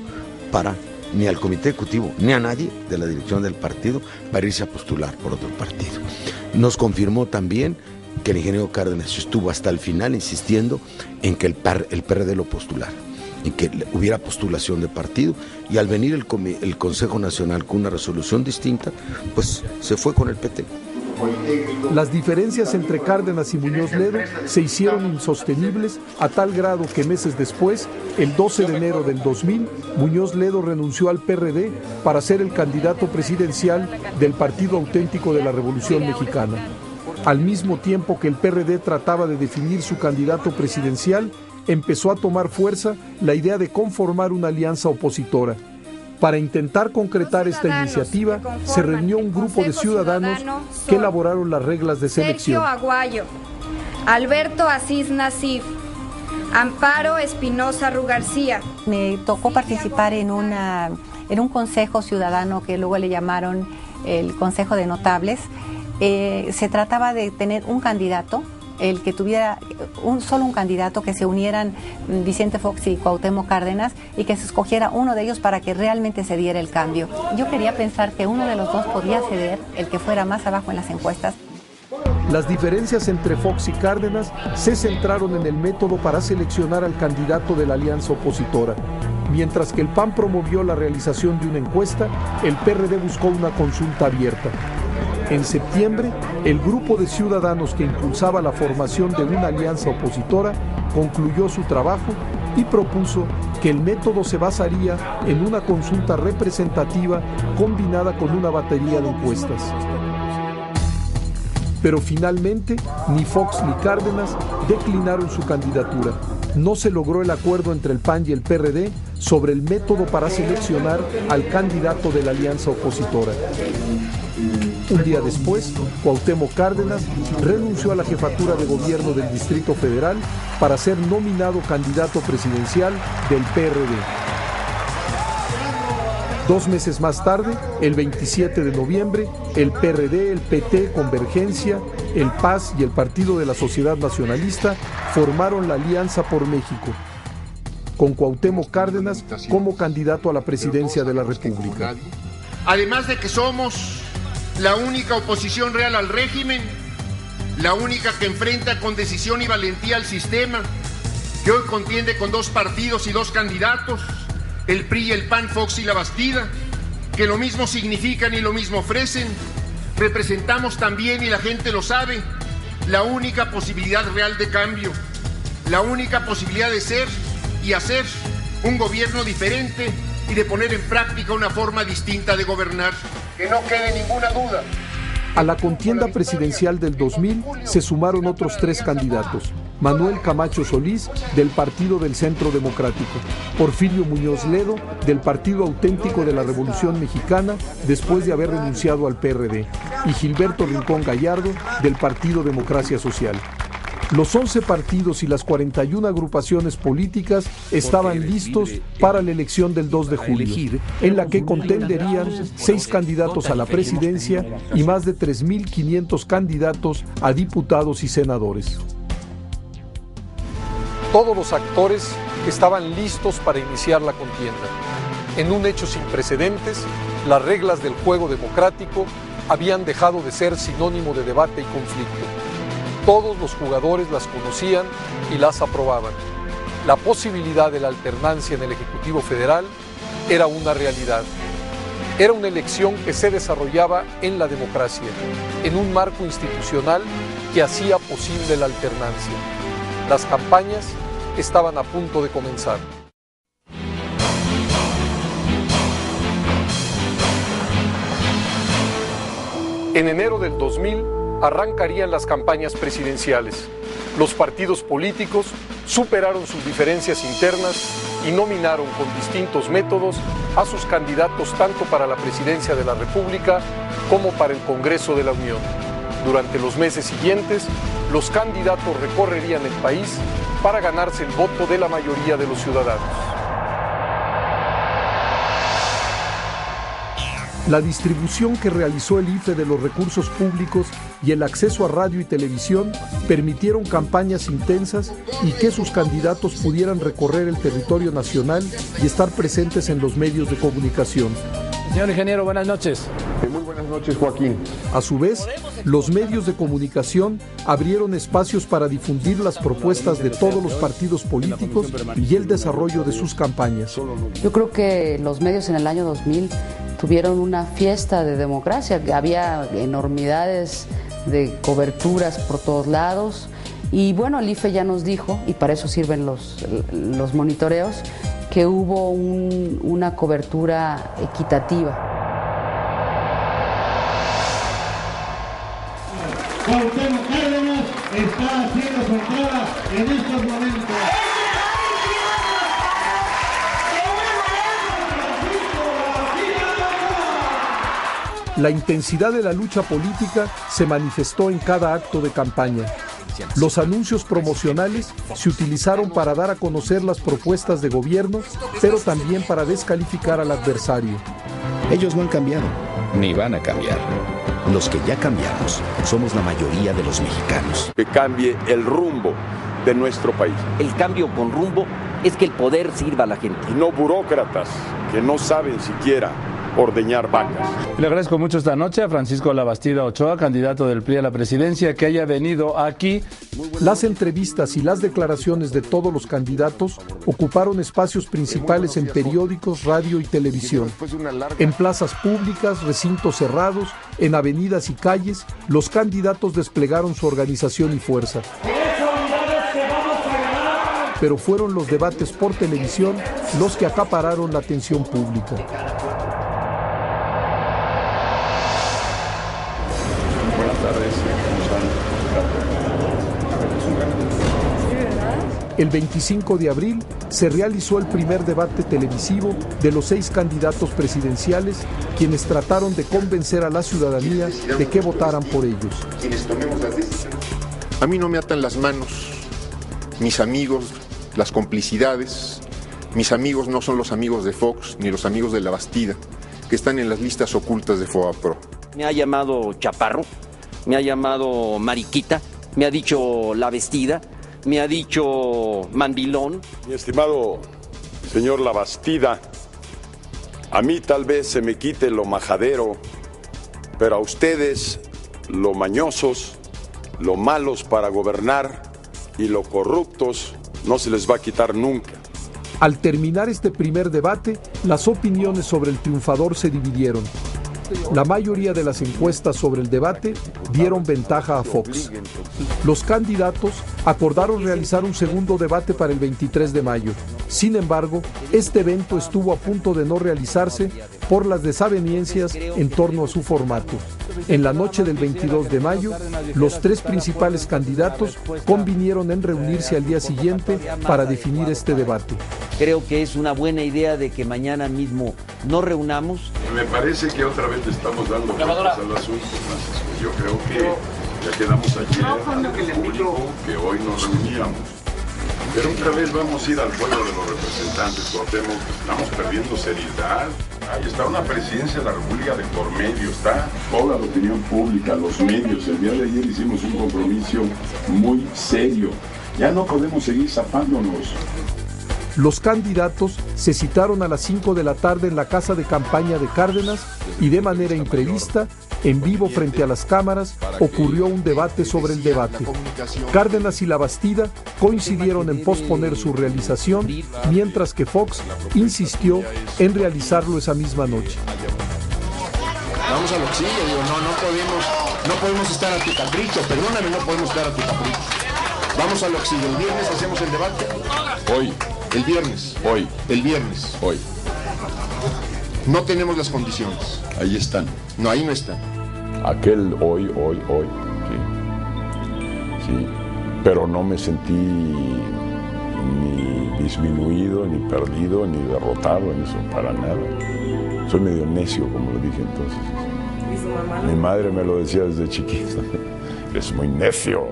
ni al comité ejecutivo, ni a nadie de la dirección del partido para irse a postular por otro partido. Nos confirmó también que el ingeniero Cárdenas estuvo hasta el final insistiendo en que el PRD lo postulara, y que hubiera postulación de partido, y al venir el Consejo Nacional con una resolución distinta, pues se fue con el PT. Las diferencias entre Cárdenas y Muñoz Ledo se hicieron insostenibles a tal grado que meses después, el 12 de enero del 2000, Muñoz Ledo renunció al PRD para ser el candidato presidencial del Partido Auténtico de la Revolución Mexicana. Al mismo tiempo que el PRD trataba de definir su candidato presidencial, empezó a tomar fuerza la idea de conformar una alianza opositora. Para intentar concretar esta iniciativa, se reunió un grupo de ciudadanos que elaboraron las reglas de selección. Sergio Aguayo, Alberto Asís Nasif, Amparo Espinosa Rugarcía. Me tocó participar en un consejo ciudadano que luego le llamaron el Consejo de Notables. Se trataba de tener un candidato, el que tuviera solo un candidato, que se unieran Vicente Fox y Cuauhtémoc Cárdenas y que se escogiera uno de ellos para que realmente se diera el cambio. Yo quería pensar que uno de los dos podía ceder, el que fuera más abajo en las encuestas. Las diferencias entre Fox y Cárdenas se centraron en el método para seleccionar al candidato de la alianza opositora. Mientras que el PAN promovió la realización de una encuesta, el PRD buscó una consulta abierta. En septiembre, el grupo de ciudadanos que impulsaba la formación de una alianza opositora concluyó su trabajo y propuso que el método se basaría en una consulta representativa combinada con una batería de encuestas. Pero finalmente, ni Fox ni Cárdenas declinaron su candidatura. No se logró el acuerdo entre el PAN y el PRD sobre el método para seleccionar al candidato de la alianza opositora. Un día después, Cuauhtémoc Cárdenas renunció a la jefatura de gobierno del Distrito Federal para ser nominado candidato presidencial del PRD. 2 meses más tarde, el 27 de noviembre, el PRD, el PT, Convergencia, el PAS y el Partido de la Sociedad Nacionalista formaron la Alianza por México, con Cuauhtémoc Cárdenas como candidato a la presidencia de la República. Además de que somos la única oposición real al régimen, la única que enfrenta con decisión y valentía al sistema, que hoy contiende con 2 partidos y 2 candidatos, el PRI y el PAN, Fox y La Bastida, que lo mismo significan y lo mismo ofrecen. Representamos también, y la gente lo sabe, la única posibilidad real de cambio, la única posibilidad de ser y hacer un gobierno diferente y de poner en práctica una forma distinta de gobernar. Que no quede ninguna duda. A la contienda presidencial del 2000 se sumaron otros 3 candidatos. Manuel Camacho Solís, del Partido del Centro Democrático; Porfirio Muñoz Ledo, del Partido Auténtico de la Revolución Mexicana, después de haber renunciado al PRD; y Gilberto Rincón Gallardo, del Partido Democracia Social. Los 11 partidos y las 41 agrupaciones políticas estaban listos para la elección del 2 de julio, en la que contenderían 6 candidatos a la presidencia y más de 3.500 candidatos a diputados y senadores. Todos los actores estaban listos para iniciar la contienda. En un hecho sin precedentes, las reglas del juego democrático habían dejado de ser sinónimo de debate y conflicto. Todos los jugadores las conocían y las aprobaban. La posibilidad de la alternancia en el Ejecutivo Federal era una realidad. Era una elección que se desarrollaba en la democracia, en un marco institucional que hacía posible la alternancia. Las campañas estaban a punto de comenzar. En enero del 2000 arrancarían las campañas presidenciales. Los partidos políticos superaron sus diferencias internas y nominaron con distintos métodos a sus candidatos tanto para la presidencia de la República como para el Congreso de la Unión. Durante los meses siguientes, los candidatos recorrerían el país para ganarse el voto de la mayoría de los ciudadanos. La distribución que realizó el IFE de los recursos públicos y el acceso a radio y televisión permitieron campañas intensas y que sus candidatos pudieran recorrer el territorio nacional y estar presentes en los medios de comunicación. Señor ingeniero, buenas noches. Muy buenas noches, Joaquín. A su vez, los medios de comunicación abrieron espacios para difundir las propuestas de todos los partidos políticos y el desarrollo de sus campañas. Yo creo que los medios en el año 2000 tuvieron una fiesta de democracia, había enormidades de coberturas por todos lados y bueno, el IFE ya nos dijo, y para eso sirven los monitoreos, que hubo una cobertura equitativa. Cuauhtémoc Cárdenas está haciendo su entrada en estos momentos. La intensidad de la lucha política se manifestó en cada acto de campaña. Los anuncios promocionales se utilizaron para dar a conocer las propuestas de gobierno, pero también para descalificar al adversario. Ellos no han cambiado, ni van a cambiar. Los que ya cambiamos somos la mayoría de los mexicanos. Que cambie el rumbo de nuestro país. El cambio con rumbo es que el poder sirva a la gente. Y no burócratas que no saben siquiera ordeñar vacas. Le agradezco mucho esta noche a Francisco Labastida Ochoa, candidato del PRI a la presidencia, que haya venido aquí. Las entrevistas y las declaraciones de todos los candidatos ocuparon espacios principales en periódicos, radio y televisión. En plazas públicas, recintos cerrados, en avenidas y calles, los candidatos desplegaron su organización y fuerza. Pero fueron los debates por televisión los que acapararon la atención pública. El 25 de abril se realizó el primer debate televisivo de los 6 candidatos presidenciales, quienes trataron de convencer a la ciudadanía de que votaran por ellos. A mí no me atan las manos mis amigos, las complicidades. Mis amigos no son los amigos de Fox ni los amigos de Labastida, que están en las listas ocultas de FOBAPRO. Me ha llamado chaparro, me ha llamado mariquita, me ha dicho Labastida, me ha dicho mandilón. Mi estimado señor Labastida, a mí tal vez se me quite lo majadero, pero a ustedes lo mañosos, lo malos para gobernar y lo corruptos no se les va a quitar nunca. Al terminar este primer debate, las opiniones sobre el triunfador se dividieron. La mayoría de las encuestas sobre el debate dieron ventaja a Fox. Los candidatos acordaron realizar un segundo debate para el 23 de mayo. Sin embargo, este evento estuvo a punto de no realizarse por las desavenencias en torno a su formato. En la noche del 22 de mayo, los 3 principales candidatos convinieron en reunirse al día siguiente para definir este debate. Creo que es una buena idea de que mañana mismo nos reunamos. Me parece que otra vez le estamos dando vueltas al asunto, Francisco. Yo creo que ya quedamos ayer al público que hoy nos reuníamos. Pero otra vez vamos a ir al juego de los representantes, Cuauhtémoc. Estamos perdiendo seriedad. Ahí está una presidencia de la República de por medio, está toda la opinión pública, los medios. El día de ayer hicimos un compromiso muy serio. Ya no podemos seguir zafándonos. Los candidatos se citaron a las 5 de la tarde en la casa de campaña de Cárdenas y de manera imprevista, en vivo frente a las cámaras, ocurrió un debate sobre el debate. Cárdenas y Labastida coincidieron en posponer su realización, mientras que Fox insistió en realizarlo esa misma noche. Vamos al auxilio, no podemos estar a tu capricho, perdóname, no podemos estar a tu capricho. Vamos al auxilio, el viernes hacemos el debate. Hoy. El viernes. Hoy. El viernes. Hoy. No tenemos las condiciones. Ahí están. No, ahí no están. Aquel hoy. Sí. Pero no me sentí ni disminuido, ni perdido, ni derrotado en eso, para nada. Soy medio necio, como lo dije entonces. Mi madre me lo decía desde chiquito. Es muy necio.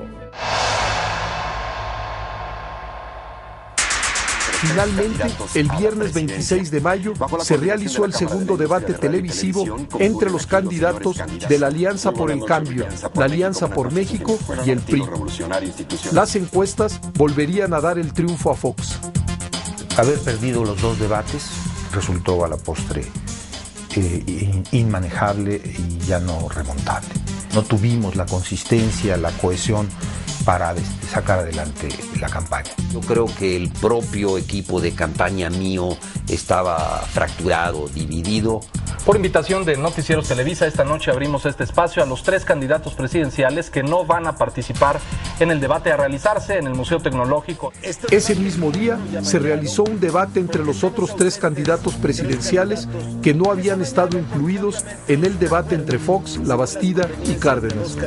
Finalmente, el viernes 26 de mayo se realizó el segundo debate televisivo entre los candidatos de la Alianza por el Cambio, la Alianza por México y el PRI. Las encuestas volverían a dar el triunfo a Fox. Haber perdido los dos debates resultó a la postre inmanejable y ya no remontable. No tuvimos la consistencia, la cohesión para sacar adelante la campaña. Yo creo que el propio equipo de campaña mío estaba fracturado, dividido. Por invitación de Noticieros Televisa, esta noche abrimos este espacio a los 3 candidatos presidenciales que no van a participar en el debate a realizarse en el Museo Tecnológico. Ese mismo día se realizó un debate entre los otros 3 candidatos presidenciales que no habían estado incluidos en el debate entre Fox, La Bastida y Cárdenas.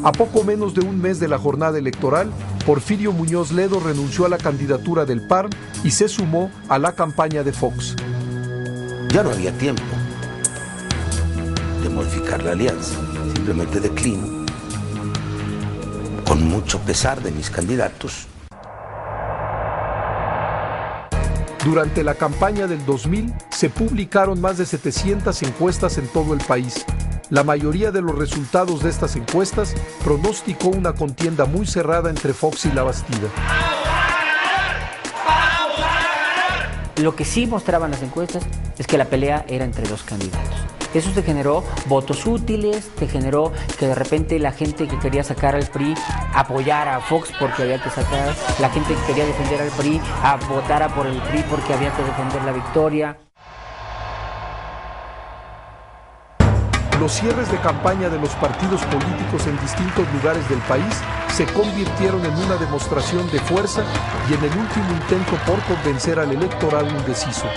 A poco menos de un mes de la jornada electoral, Porfirio Muñoz Ledo renunció a la candidatura del PAN y se sumó a la campaña de Fox. Ya no había tiempo de modificar la alianza, simplemente declino, con mucho pesar de mis candidatos. Durante la campaña del 2000 se publicaron más de 700 encuestas en todo el país. La mayoría de los resultados de estas encuestas pronosticó una contienda muy cerrada entre Fox y La Bastida. Lo que sí mostraban las encuestas es que la pelea era entre 2 candidatos. Eso te generó votos útiles, te generó que de repente la gente que quería sacar al PRI apoyara a Fox porque había que sacar, la gente que quería defender al PRI votara por el PRI porque había que defender la victoria. Los cierres de campaña de los partidos políticos en distintos lugares del país se convirtieron en una demostración de fuerza y en el último intento por convencer al electorado indeciso.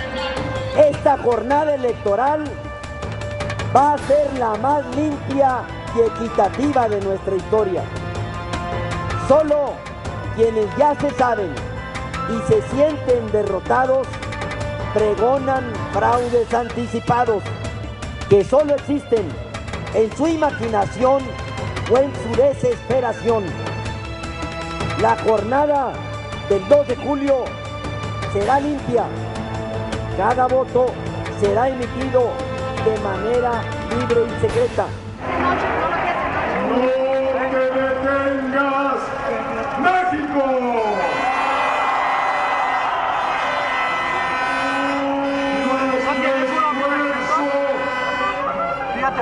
Esta jornada electoral va a ser la más limpia y equitativa de nuestra historia. Solo quienes ya se saben y se sienten derrotados pregonan fraudes anticipados que solo existen en su imaginación o en su desesperación. La jornada del 2 de julio será limpia. Cada voto será emitido de manera libre y secreta. ¡No te detengas, México!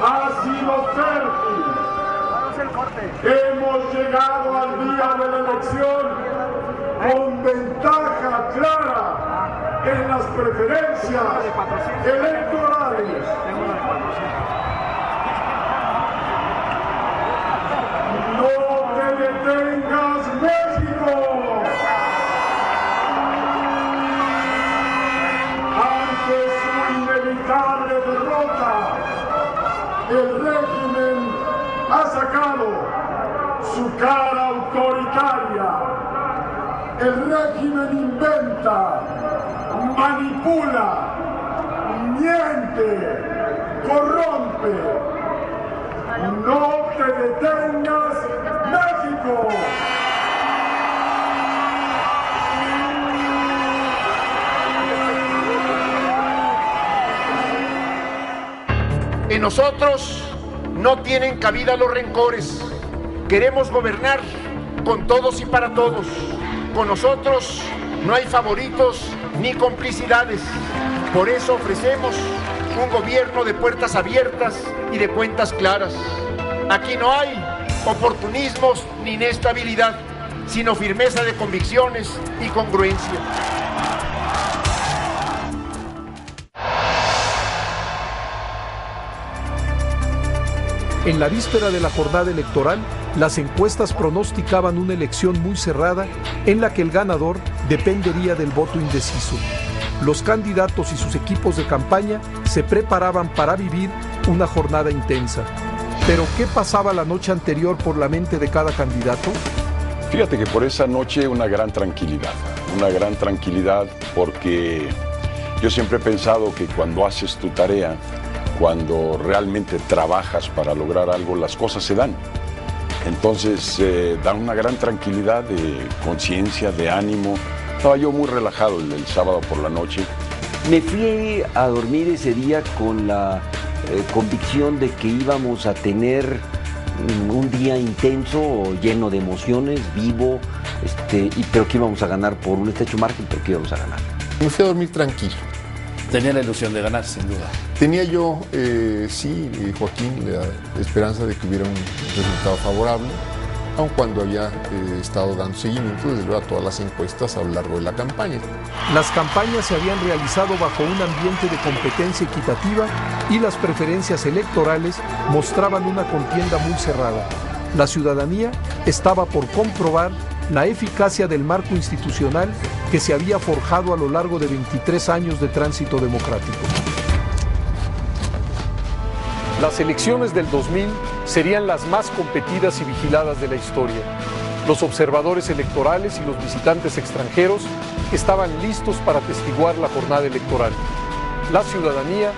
Ha sido fértil. Hemos llegado al día de la elección con ventaja clara en las preferencias electorales. No te detengas, México. Ante su inevitable derrota, el régimen ha sacado su cara autoritaria. El régimen inventa, manipula, miente, corrompe. No te detengas, México. En nosotros no tienen cabida los rencores. Queremos gobernar con todos y para todos. Con nosotros no hay favoritos ni complicidades. Por eso ofrecemos un gobierno de puertas abiertas y de cuentas claras. Aquí no hay oportunismos ni inestabilidad, sino firmeza de convicciones y congruencia. En la víspera de la jornada electoral, las encuestas pronosticaban una elección muy cerrada en la que el ganador dependería del voto indeciso. Los candidatos y sus equipos de campaña se preparaban para vivir una jornada intensa. Pero, ¿qué pasaba la noche anterior por la mente de cada candidato? Fíjate que por esa noche una gran tranquilidad porque yo siempre he pensado que cuando haces tu tarea cuando realmente trabajas para lograr algo, las cosas se dan. Entonces da una gran tranquilidad de conciencia, de ánimo. Estaba yo muy relajado el sábado por la noche. Me fui a dormir ese día con la convicción de que íbamos a tener un día intenso, lleno de emociones, vivo, pero que íbamos a ganar por un estrecho margen, pero que íbamos a ganar. Me fui a dormir tranquilo. Tenía la ilusión de ganar, sin duda. Tenía yo, sí, Joaquín, la esperanza de que hubiera un resultado favorable, aun cuando había estado dando seguimiento desde luego a todas las encuestas a lo largo de la campaña. Las campañas se habían realizado bajo un ambiente de competencia equitativa y las preferencias electorales mostraban una contienda muy cerrada. La ciudadanía estaba por comprobar la eficacia del marco institucional que se había forjado a lo largo de 23 años de tránsito democrático. Las elecciones del 2000 serían las más competidas y vigiladas de la historia. Los observadores electorales y los visitantes extranjeros estaban listos para atestiguar la jornada electoral. La ciudadanía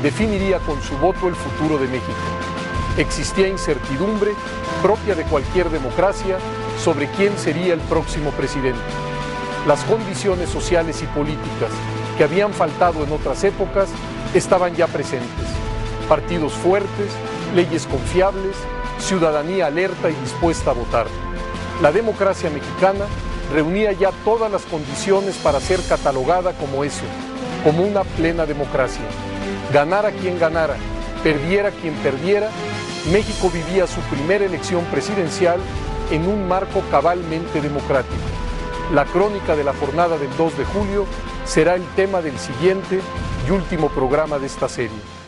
definiría con su voto el futuro de México. Existía incertidumbre propia de cualquier democracia sobre quién sería el próximo presidente. Las condiciones sociales y políticas que habían faltado en otras épocas estaban ya presentes. Partidos fuertes, leyes confiables, ciudadanía alerta y dispuesta a votar. La democracia mexicana reunía ya todas las condiciones para ser catalogada como eso, como una plena democracia. Ganara quien ganara, perdiera quien perdiera, México vivía su primera elección presidencial en un marco cabalmente democrático. La crónica de la jornada del 2 de julio será el tema del siguiente y último programa de esta serie.